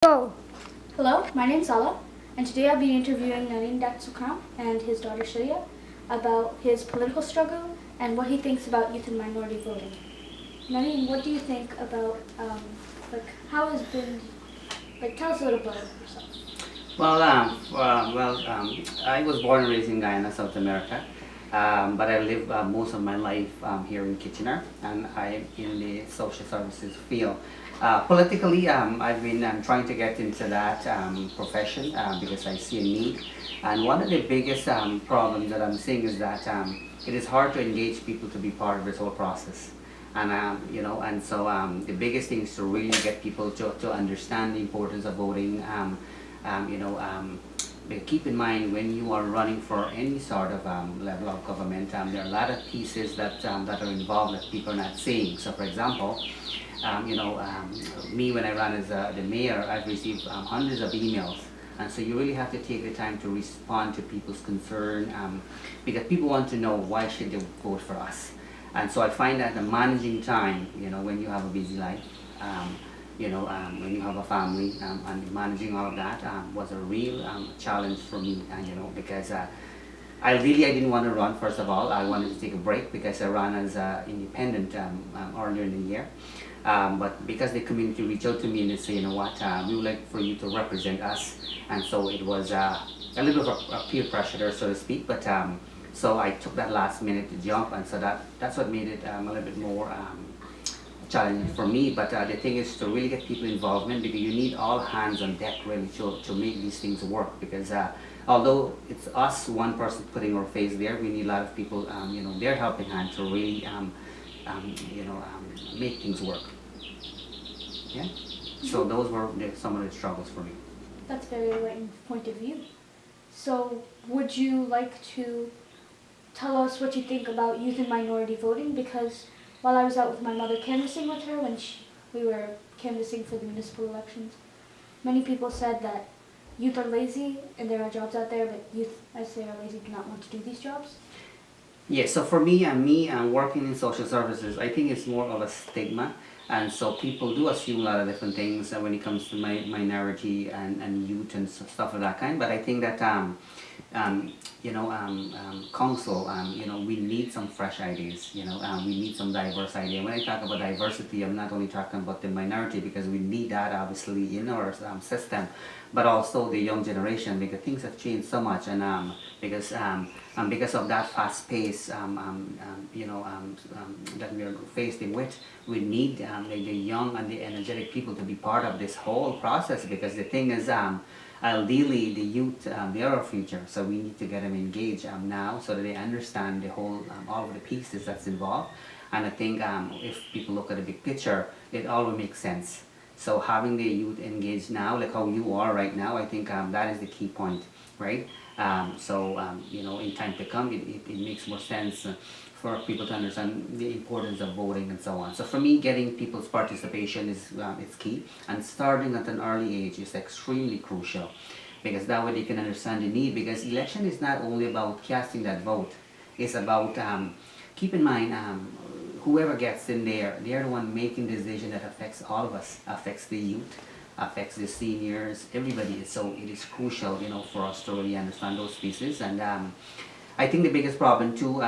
Go! Hello, my name's Ala, and today I'll be interviewing Narine Sookram and his daughter Shreya about his political struggle and what he thinks about youth and minority voting. Narine, what do you think about, how has been, tell us a little bit about yourself. I was born and raised in Guyana, South America, but I live most of my life here in Kitchener, and I'm in the social services field. Politically, I've been trying to get into that profession because I see a need. And one of the biggest problems that I'm seeing is that it is hard to engage people to be part of this whole process. And the biggest thing is to really get people to understand the importance of voting. But keep in mind when you are running for any sort of level of government, there are a lot of pieces that are involved that people are not seeing. So, for example, me when I ran as the mayor, I've received hundreds of emails. And so you really have to take the time to respond to people's concern because people want to know why should they vote for us. And so I find that the managing time, when you have a busy life, when you have a family, and managing all of that was a real challenge for me, because I didn't want to run. First of all, I wanted to take a break because I ran as independent earlier in the year. But because the community reached out to me and they say, we would like for you to represent us. And so it was a little bit of a peer pressure there, so to speak. But so I took that last minute to jump, and so that's what made it a little bit more challenging for me. But the thing is to really get people involvement, because you need all hands on deck really to make these things work. Because although it's us, one person putting our face there, we need a lot of people, their helping hand to really, make things work. Yeah. So those were some of the struggles for me. That's a very enlightened point of view. So, would you like to tell us what you think about youth and minority voting? Because while I was out with my mother canvassing with her when we were canvassing for the municipal elections, many people said that youth are lazy and there are jobs out there, but youth, as they are lazy, do not want to do these jobs. Yeah, so for me working in social services, I think it's more of a stigma. And so people do assume a lot of different things when it comes to minority and youth and stuff of that kind. But I think that council, we need some fresh ideas. We need some diverse idea. When I talk about diversity, I'm not only talking about the minority, because we need that obviously in our system, but also the young generation, because things have changed so much, and because of that fast pace, that we are facing with, we need the young and the energetic people to be part of this whole process. Because the thing is, ideally, the youth, they are our future, so we need to get them engaged now, so that they understand the whole, all of the pieces that's involved. And I think if people look at the big picture, it all will make sense. So having the youth engaged now, like how you are right now, I think that is the key point, right? In time to come, it makes more sense for people to understand the importance of voting and so on. So for me, getting people's participation is key, and starting at an early age is extremely crucial, because that way they can understand the need. Because election is not only about casting that vote; it's about keep in mind whoever gets in there, they're the one making the decision that affects all of us, affects the youth, affects the seniors, everybody. So it is crucial, for us to really understand those pieces. And I think the biggest problem too.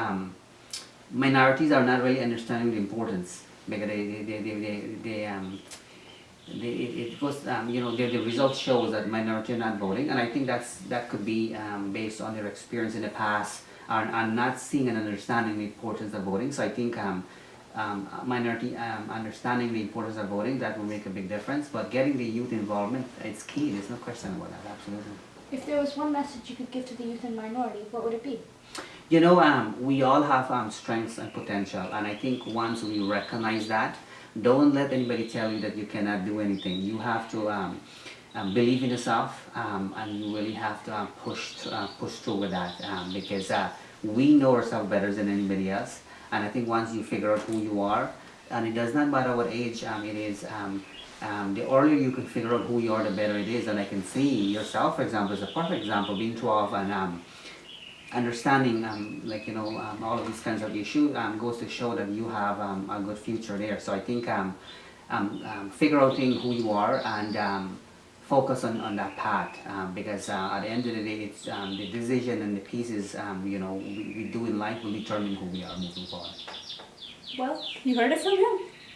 Minorities are not really understanding the importance, because the results shows that minority are not voting, and I think that could be based on their experience in the past, and not seeing and understanding the importance of voting. So I think minority understanding the importance of voting, that will make a big difference. But getting the youth involvement, it's key. There's no question about that. Absolutely. If there was one message you could give to the youth and minority, what would it be? We all have strengths and potential, and I think once we recognize that, don't let anybody tell you that you cannot do anything. You have to believe in yourself, and you really have to push through with that, because we know ourselves better than anybody else. And I think once you figure out who you are, and it does not matter what age it is, the earlier you can figure out who you are, the better it is. And I can see yourself, for example, is a perfect example, being 12 and understanding all of these kinds of issues goes to show that you have a good future there. So I think figure out who you are, and focus on that path because at the end of the day, it's the decision and the pieces we do in life will determine who we are moving forward. Well, you heard it from him.